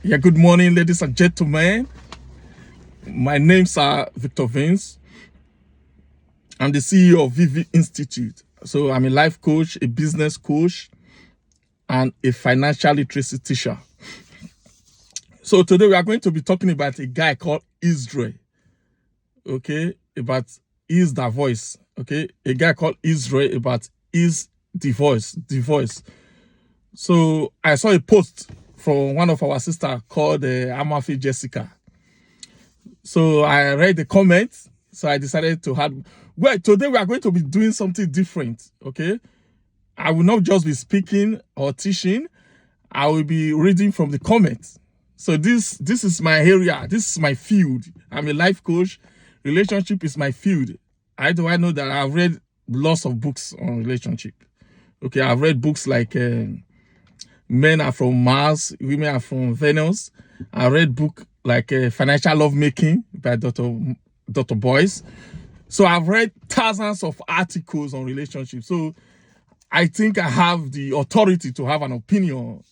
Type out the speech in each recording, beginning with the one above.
Yeah, good morning, ladies and gentlemen. My name's Victor Vince. I'm the CEO of VV Institute. So I'm a life coach, a business coach, and a financial literacy teacher. So today we are going to be talking about a guy called Israel. Okay, about is the voice. Okay, a guy called Israel about is the voice. So I saw a post from one of our sisters called Amafi Jessica. So I read the comments. So I decided to have. Well, today we are going to be doing something different. Okay, I will not just be speaking or teaching. I will be reading from the comments. So this is my area. This is my field. I'm a life coach. Relationship is my field. I know that I've read lots of books on relationship. Okay, I've read books like Men Are From Mars, Women Are From Venus. I read book like Financial Lovemaking by Dr. Boyce. So I've read thousands of articles on relationships. So I think I have the authority to have an opinion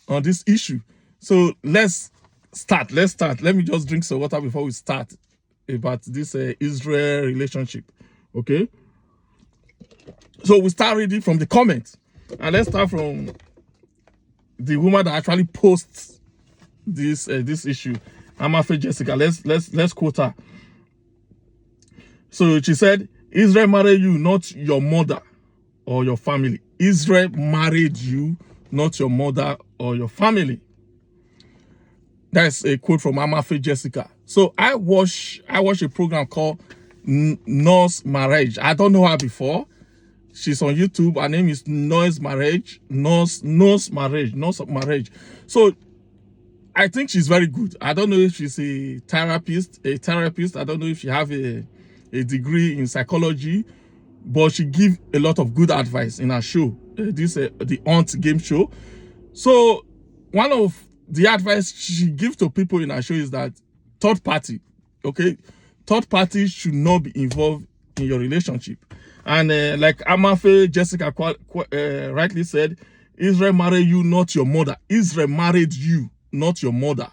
on this issue. So let's start. Let me just drink some water before we start about this Israel relationship. Okay. So we start reading from the comments. And let's start from the woman that actually posts this issue. Amafe Jessica. Let's quote her. So she said, Israel married you, not your mother or your family. Israel married you, not your mother or your family. That's a quote from Amafe Jessica. So I watch a program called Nurse Marriage. I don't know her before. She's on YouTube. Her name is Nurse Marriage. So I think she's very good. I don't know if she's a therapist. I don't know if she have a degree in psychology, but she give a lot of good advice in her show. The Aunt Game Show. So one of the advice she gives to people in her show is that third party should not be involved in your relationship. And like Amafe Jessica rightly said, Israel married you, not your mother. Israel married you, not your mother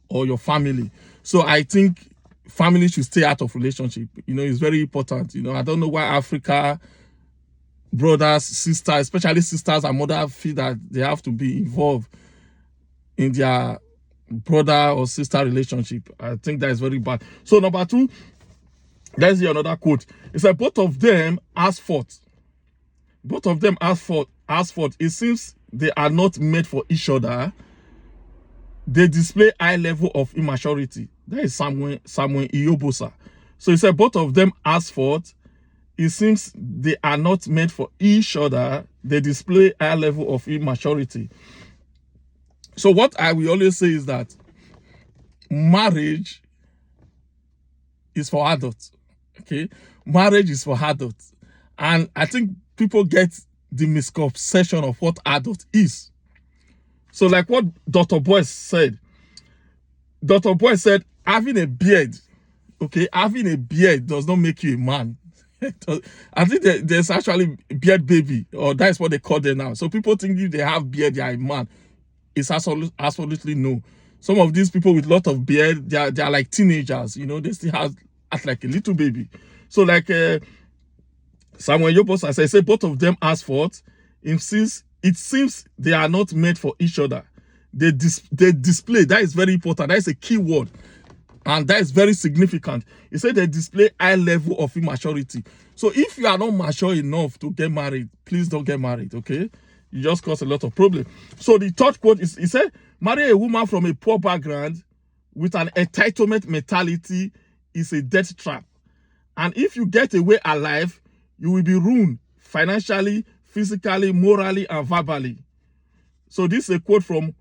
or your family. So I think family should stay out of relationship. It's very important. I don't know why Africa, brothers, sisters, especially sisters and mothers, feel that they have to be involved in their brother or sister relationship. I think that is very bad. So number two, let's hear another quote. It said, both of them asked forth. It seems they are not made for each other. They display high level of immaturity. That is Samuel Iyobosa. So he said, both of them asked forth. It seems they are not meant for each other. They display high level of immaturity. So what I will always say is that marriage is for adults. Okay, marriage is for adults, and I think people get the misconception of what adult is. So like what Dr. Boyce said. Dr. Boyce said, having a beard does not make you a man. I think there's actually beard baby, or that's what they call them now. So people think if they have beard, they are a man. It's absolutely no. Some of these people with a lot of beard, they are like teenagers. They still act like a little baby. So like Samuel Yopos, as I say, both of them asked for it. It seems they are not made for each other. They display, that is very important. That is a key word. And that is very significant. He said they display high level of immaturity. So if you are not mature enough to get married, please don't get married, okay? You just cause a lot of problem. So the third quote is, he said, marry a woman from a poor background with an entitlement mentality is a death trap. And if you get away alive, you will be ruined financially, physically, morally, and verbally. So this is a quote from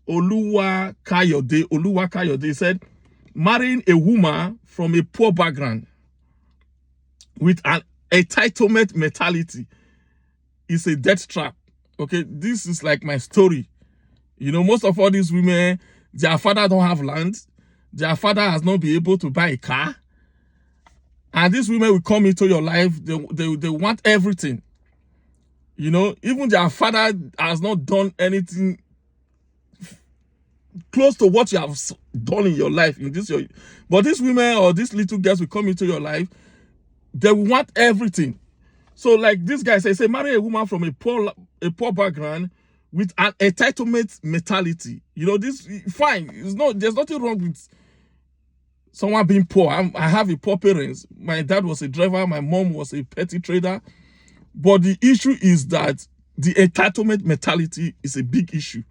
Oluwa Kayode. He said, marrying a woman from a poor background with an entitlement mentality is a death trap. Okay, this is like my story. Most of all these women, their father don't have land. Their father has not been able to buy a car. And these women will come into your life. They want everything. Even their father has not done anything close to what you have done in your life. But these women or these little girls will come into your life, they want everything. So like this guy say marry a woman from a poor background with an entitlement mentality. This fine. There's nothing wrong with someone being poor. I have a poor parents. My dad was a driver. My mom was a petty trader. But the issue is that the entitlement mentality is a big issue.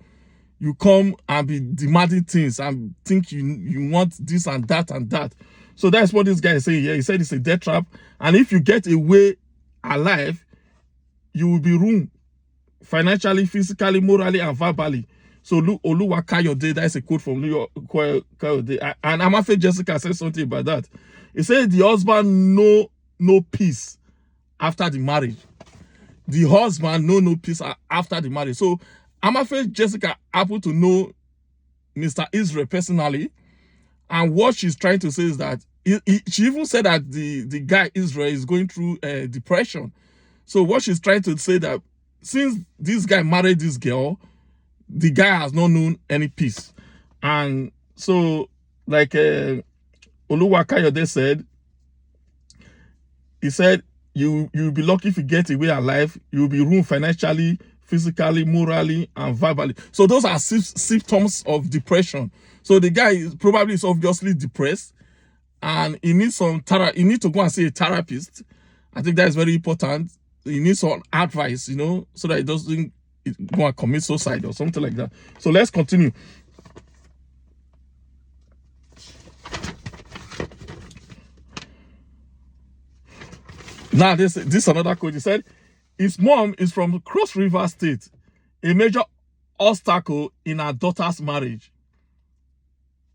You come and be demanding things and think you want this and that and that. So that's what this guy is saying here. He said it's a death trap. And if you get away alive, you will be ruined financially, physically, morally, and verbally. So Oluwa Kayode, that's a quote from Kayode. And Amafe Jessica said something about that. He said the husband no peace after the marriage. The husband no peace after the marriage. So Amafe Jessica happened to know Mr. Israel personally, and what she's trying to say is that she even said that the guy Israel is going through depression. So what she's trying to say that since this guy married this girl, the guy has not known any peace. And so like Oluwa Kayode said, he said you'll be lucky if you get away alive. You'll be ruined financially, physically, morally, and verbally. So those are symptoms of depression. So the guy is obviously depressed, and he needs he needs to go and see a therapist. I think that is very important. He needs some advice, so that he doesn't go and commit suicide or something like that. So let's continue. Now this another quote. He said, his mom is from Cross River State, a major obstacle in her daughter's marriage.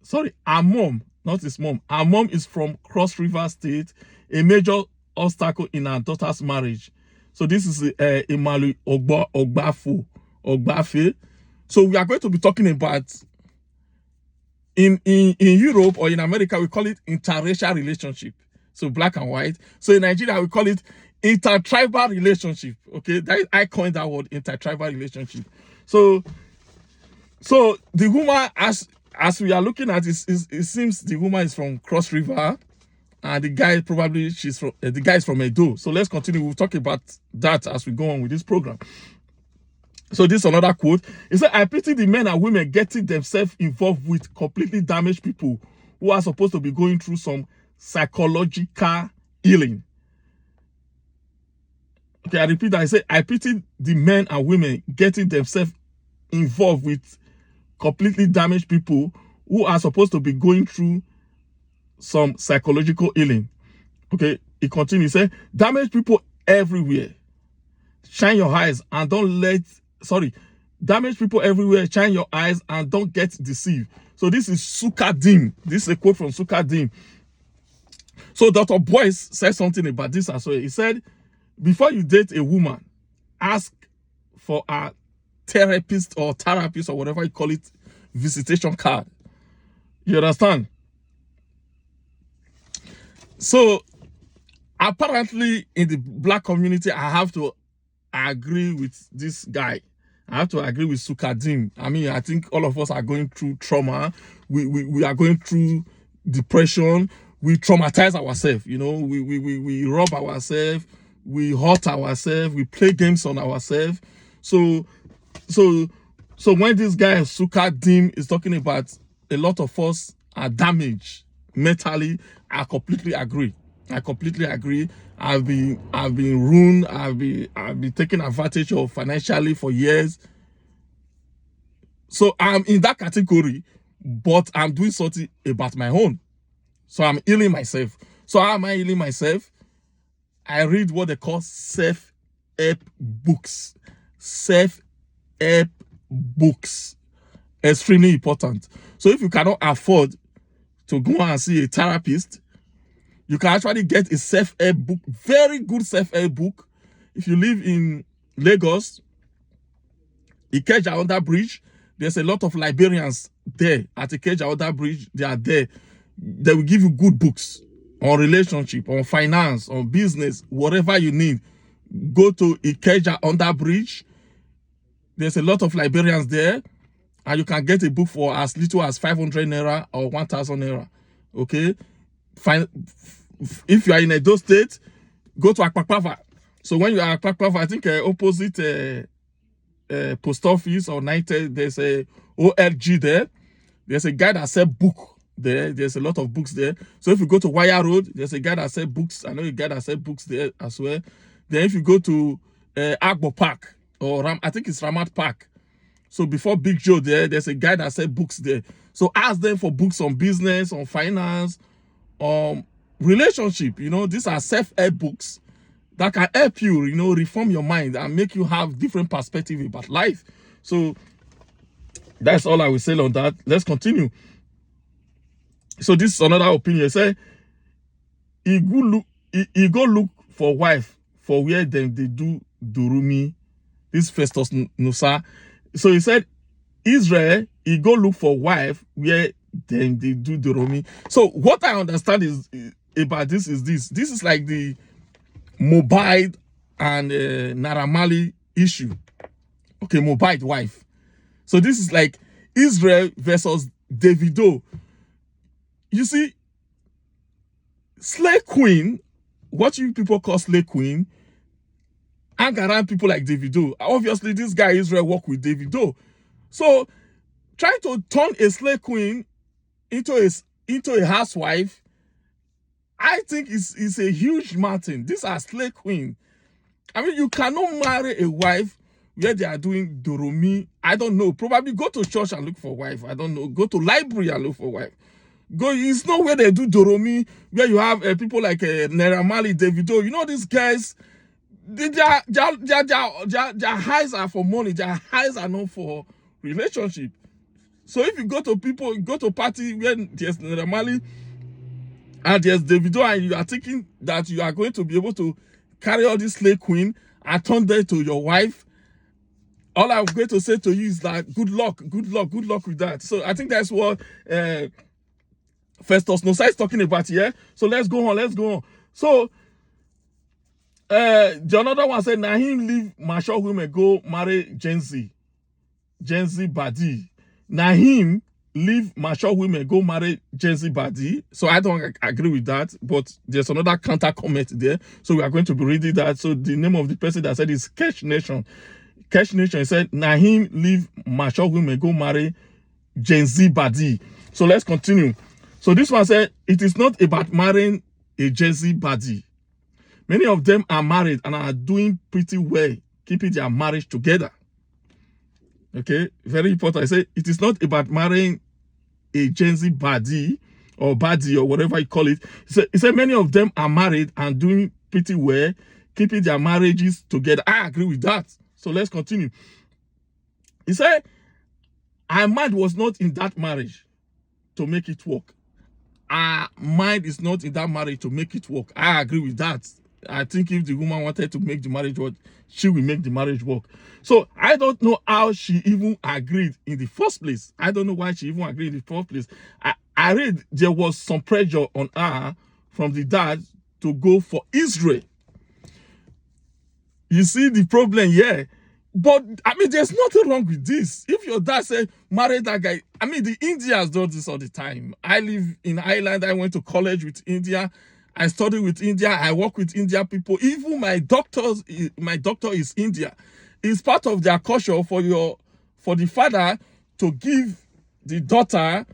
Sorry, her mom, not his mom. Her mom is from Cross River State, a major obstacle in her daughter's marriage. So this is Imalu Ogbafe. So we are going to be talking about in Europe or in America, we call it interracial relationship. So black and white. So in Nigeria, we call it intertribal relationship. Okay, I coined that word, intertribal relationship. So the woman, as we are looking at it seems the woman is from Cross River, and the guy the guy is from Edo. So let's continue. We'll talk about that as we go on with this program. So this is another quote. He said, I pity the men and women getting themselves involved with completely damaged people who are supposed to be going through some psychological healing. Okay, I repeat that. I say, I pity the men and women getting themselves involved with completely damaged people who are supposed to be going through some psychological healing. Okay, he continues. He said, damaged people everywhere. Shine your eyes and don't damaged people everywhere. Shine your eyes and don't get deceived. So this is Sukadim. This is a quote from Sukadim. So Dr. Boyce said something about this as well. He said, before you date a woman, ask for a therapist or whatever you call it, visitation card. You understand? So apparently in the black community, I have to agree with this guy. I have to agree with Sukadim. I mean, I think all of us are going through trauma. We are going through depression. We traumatize ourselves. We rob ourselves. We hurt ourselves. We play games on ourselves. So when this guy Sukadim is talking about a lot of us are damaged mentally, I completely agree. I've been ruined. I've been taken advantage of financially for years. So I'm in that category, but I'm doing something about my own. So I'm healing myself. So how am I healing myself? I read what they call self-help books. Self-help books. Extremely important. So if you cannot afford to go and see a therapist, you can actually get a self-help book, very good self-help book. If you live in Lagos, Ikeja Under Bridge, there's a lot of librarians there at Ikeja Under Bridge. They are there. They will give you good books on relationship, on finance, on business, whatever you need. Go to Ikeja Under Bridge. There's a lot of librarians there. and you can get a book for as little as 500 naira or 1,000 naira. Okay, fine. If you are in Edo State, go to Akpakpava. So when you are at Akpakpava, I think opposite post office or 90, there's a OLG there. There's a guy that sells book there. There's a lot of books there. So if you go to Wire Road, there's a guy that sells books. I know a guy that sells books there as well. Then if you go to Agbo Park or I think it's Ramat Park. So before Big Joe there's a guy that sells books there. So ask them for books on business, on finance, relationship. You know, these are self-help books that can help you, you know, reform your mind and make you have different perspective about life. So that's all I will say on that. Let's continue. So this is another opinion. Say he go look for wife for where them they do durumi. This Festus Nusa. So he said Israel, he go look for wife where then they do durumi. So what I understand is about this is this. This is like the Mobile and Naira Marley issue. Okay, Mobile wife. So this is like Israel versus Davido. You see, slay queen, what you people call slay queen, hang around people like Davido. Obviously, this guy Israel work with Davido. So trying to turn a slay queen into a housewife, I think is a huge mountain. These are slay queen. I mean, you cannot marry a wife where they are doing doromi. I don't know. Probably go to church and look for a wife. I don't know. Go to library and look for a wife. It's not where they do doromi, where you have people like Naira Marley, Davido. You know these guys, their highs are for money. Their highs are not for relationship. So if you go to party when there's Naira Marley and there's Davido and you are thinking that you are going to be able to carry all this slave queen and turn them to your wife, all I'm going to say to you is that good luck with that. So I think that's what Festus Nosa is talking about here. So let's go on. So the another one said, now him leave mature women go marry Gen Z body. Now him leave mature women go marry Gen Z body. So I don't agree with that, but there's another counter comment there. So we are going to be reading that. So the name of the person that said is Cash Nation. Cash Nation said, now him leave mature women go marry Gen Z body. So let's continue. So this one said, it is not about marrying a Gen Z body. Many of them are married and are doing pretty well, keeping their marriage together. Okay, very important. I say it is not about marrying a Gen Z body or whatever you call it. He said many of them are married and doing pretty well, keeping their marriages together. I agree with that. So let's continue. He said, our mind was not in that marriage to make it work. Our mind is not in that marriage to make it work. I agree with that. I think if the woman wanted to make the marriage work, she will make the marriage work. So I don't know how she even agreed in the first place. I don't know why she even agreed in the first place. I read there was some pressure on her from the dad to go for Israel. You see the problem here. But, I mean, there's nothing wrong with this. If your dad said, marry that guy, I mean, the Indians do this all the time. I live in Ireland. I went to college with India. I studied with India. I work with India people. Even my doctor is India. It's part of their culture for the father to give the daughter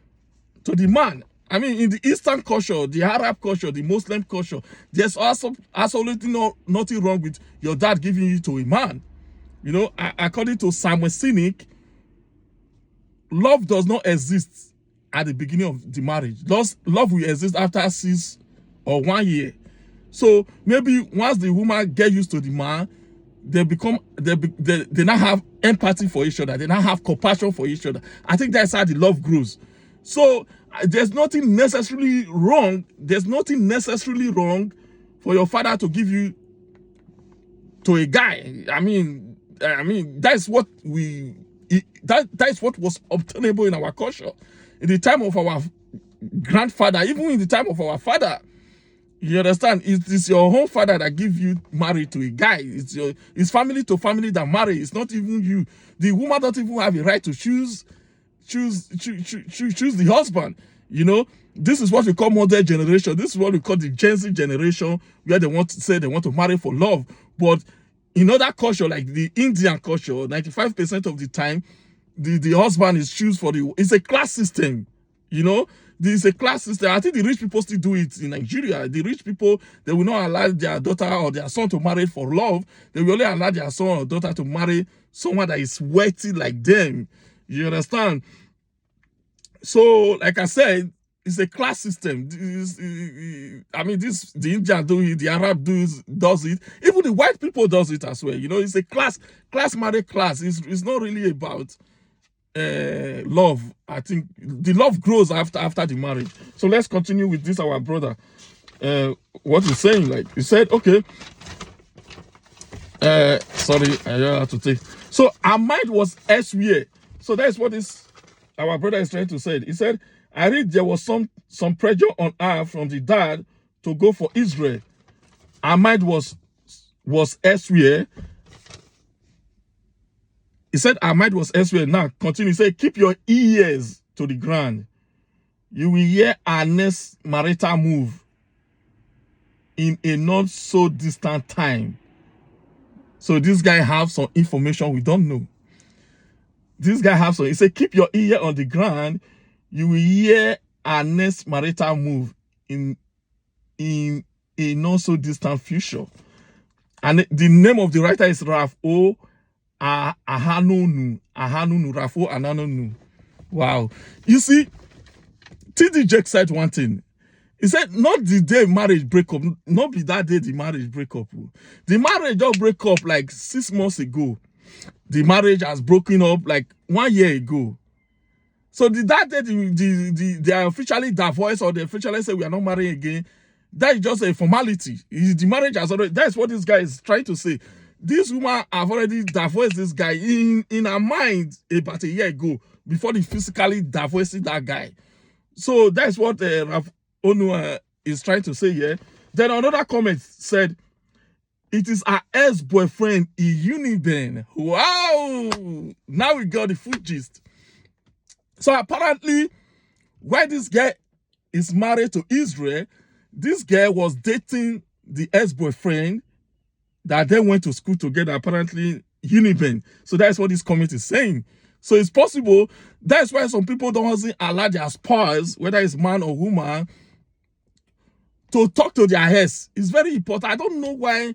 to the man. I mean, in the Eastern culture, the Arab culture, the Muslim culture, there's also absolutely nothing wrong with your dad giving you to a man. You know, according to Samuel Sinek, love does not exist at the beginning of the marriage. Love will exist after 6 or 1 year. So maybe once the woman get used to the man, they now have empathy for each other. They now have compassion for each other. I think that's how the love grows. So there's nothing necessarily wrong. There's nothing necessarily wrong for your father to give you to a guy. I mean, that's what that's what was obtainable in our culture. In the time of our grandfather, even in the time of our father, you understand? It's your own father that give you married to a guy. It's family to family that marry. It's not even you. The woman doesn't even have a right to choose choose the husband. You know, this is what we call modern generation. This is what we call the Gen Z generation, where they want to say they want to marry for love. But in other culture, like the Indian culture, 95% of the time, the husband is choose for the. It's a class system. You know, this is a class system. I think the rich people still do it in Nigeria. The rich people, they will not allow their daughter or their son to marry for love. They will only allow their son or daughter to marry someone that is wealthy like them. You understand? So, like I said, it's a class system. I mean, the Indian do it, the Arab does it, even the white people does it as well. You know, it's a class marriage class. It's not really about love. I think the love grows after the marriage. So let's continue with this. Our brother, what he's saying, like he said, okay. Sorry, I have to take. So our mind was elsewhere. So that's what our brother is trying to say. He said, I read there was some pressure on her from the dad to go for Israel. Our mind was elsewhere. He said our mind was elsewhere. Now continue. He said, keep your ears to the ground. You will hear our next marital move in a not so distant time. So this guy have some information we don't know. This guy have some. He said, keep your ear on the ground. You will hear our next marital move in a not so distant future. And the name of the writer is Rafo Ahanunu. Rafo Ahanunu. Wow. You see, TD Jake said one thing. He said, not the day marriage break up, not be that day the marriage break up. The marriage just break up like 6 months ago. The marriage has broken up like 1 year ago. So that day they are officially divorced or they officially say we are not marrying again, that is just a formality. The marriage has already, that's what this guy is trying to say. This woman have already divorced this guy in her mind about a year ago before they physically divorced that guy. So that's what Onu is trying to say here. Then another comment said, it is her ex-boyfriend, Uniben. Wow! Now we got the full gist. So apparently, while this guy is married to Israel, this girl was dating the ex-boyfriend that they went to school together, apparently Uniben. So that's what this comment is saying. So it's possible. That's why some people don't allow their spouse, whether it's man or woman, to talk to their ex. It's very important. I don't know why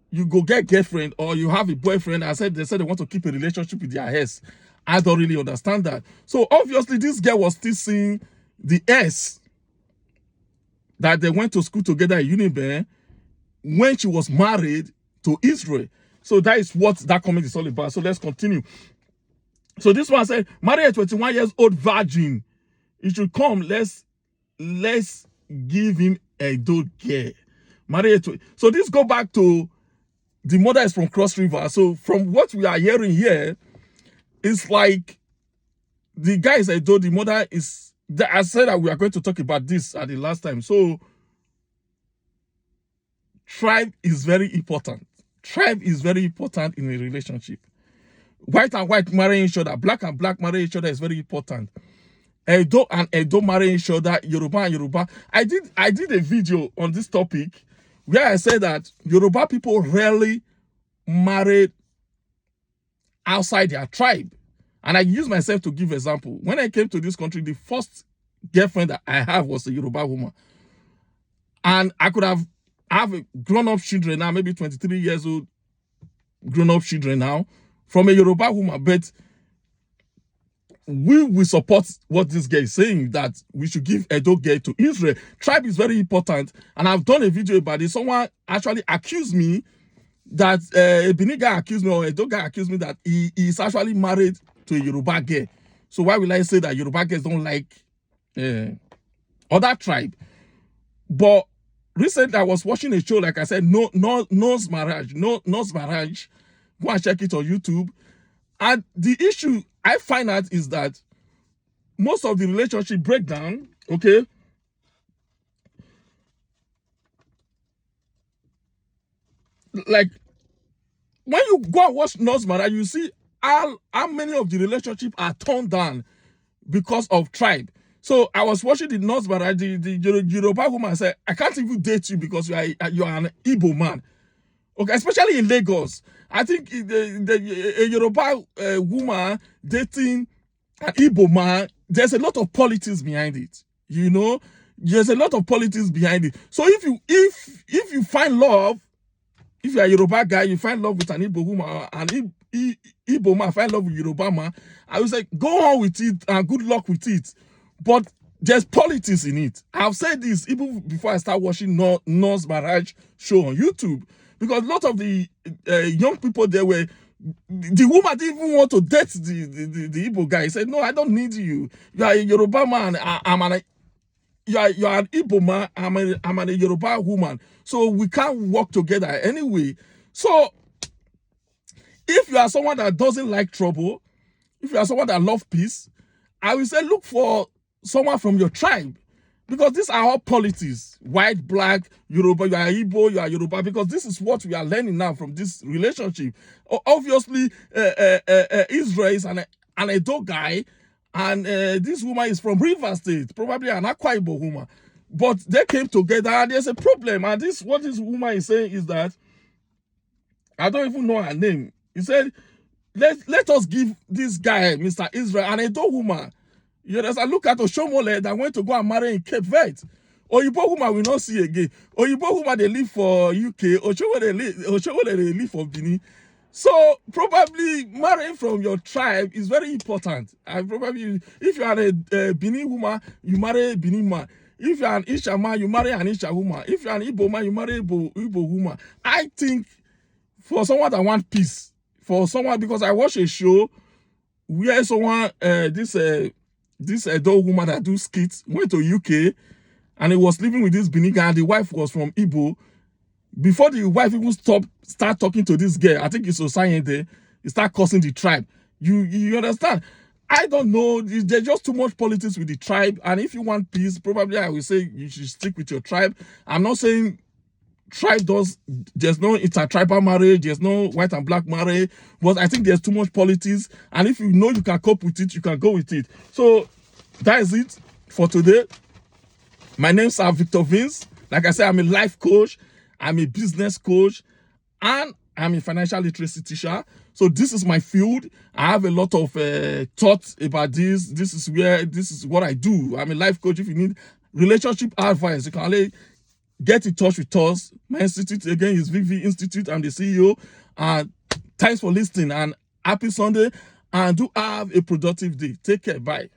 you go get girlfriend or you have a boyfriend. They said they want to keep a relationship with their ex. I don't really understand that. So obviously this girl was still seeing the ex that they went to school together at Uniben when she was married to Israel. So that is what that comment is all about. So let's continue. So this one said, marry a 21 years old virgin. It should come. Let's give him a dope girl. So this go back to the mother is from Cross River. So from what we are hearing here, it's like the guy is a dope. The mother is. I said that we are going to talk about this at the last time. So tribe is very important. Tribe is very important in a relationship. White and white marrying each other, black and black marrying each other is very important. Edo and Edo marrying each other, Yoruba and Yoruba. I did a video on this topic where I said that Yoruba people rarely marry outside their tribe. And I use myself to give example. When I came to this country, the first girlfriend that I have was a Yoruba woman. And I could have grown-up children now, maybe 23 years old, grown-up children now, from a Yoruba woman. But we will support what this guy is saying, that we should give Edo girl to Israel. Tribe is very important. And I've done a video about it. Someone actually accused me that a Benin guy accused me, or a Edo guy accused me that he is actually married to a Yoruba girl. So why will I say that Yoruba girls don't like other tribe? But recently I was watching a show, like I said, Nose Marriage. Go and check it on YouTube. And the issue I find out is that most of the relationship breakdown, okay, like when you go and watch Nose Marriage, you see how many of the relationship are turned down because of tribe. So I was watching the North Barrage, the Yoruba woman said, I can't even date you because you are an Igbo man. Okay, especially in Lagos. I think a Yoruba woman dating an Igbo man, there's a lot of politics behind it. You know, there's a lot of politics behind it. So if you find love, if you're a Yoruba guy, you find love with an Igbo woman, an Igbo man find love with Yoruba man, I would say go on with it and good luck with it. But there's politics in it. I've said this even before I start watching North Barrage show on YouTube, because a lot of the young people there were, the woman didn't even want to date the Igbo guy. He said, no, I don't need you. You are a Yoruba man. You are an Igbo man. I'm a Yoruba woman. So we can't work together anyway. So if you are someone that doesn't like trouble, if you are someone that loves peace, I will say look for someone from your tribe, because these are all politics. White, black, Yoruba, you are Igbo, you are Yoruba, because this is what we are learning now from this relationship. Obviously, Israel is an Edo guy, and this woman is from River State, probably an Akwa Ibom woman. But they came together and there's a problem. And what this woman is saying is that, I don't even know her name. He said, let us give this guy, Mr. Israel, an Edo woman. You understand? Look at Oshomole that went to go and marry in Cape Verde. Oyibo woman will not see again. Oyibo woman, they live for UK. Oshomole, they live for Benin. So probably marrying from your tribe is very important. And probably if you are a Benin woman, you marry a Benin man. If you are an Isha man, you marry an Isha woman. If you are an Igbo man, you marry Igbo woman. I think for someone that wants peace, for someone, because I watched a show where someone, this Edo woman that do skits went to UK and he was living with this Benin guy, and the wife was from Igbo. Before the wife even start talking to this girl, I think it's Osayende, he start cursing the tribe. You understand? I don't know. There's just too much politics with the tribe. And if you want peace, probably I will say you should stick with your tribe. I'm not saying there's no intertribal marriage, there's no white and black marriage, but I think there's too much politics. And if you know you can cope with it, you can go with it. So that is it for today. My name's Victor Vince. Like I said, I'm a life coach, I'm a business coach, and I'm a financial literacy teacher. So this is my field. I have a lot of thoughts about this. This is what I do. I'm a life coach. If you need relationship advice, you can only get in touch with us. My institute again is VV Institute. I'm the CEO. Thanks for listening and happy Sunday. And do have a productive day. Take care. Bye.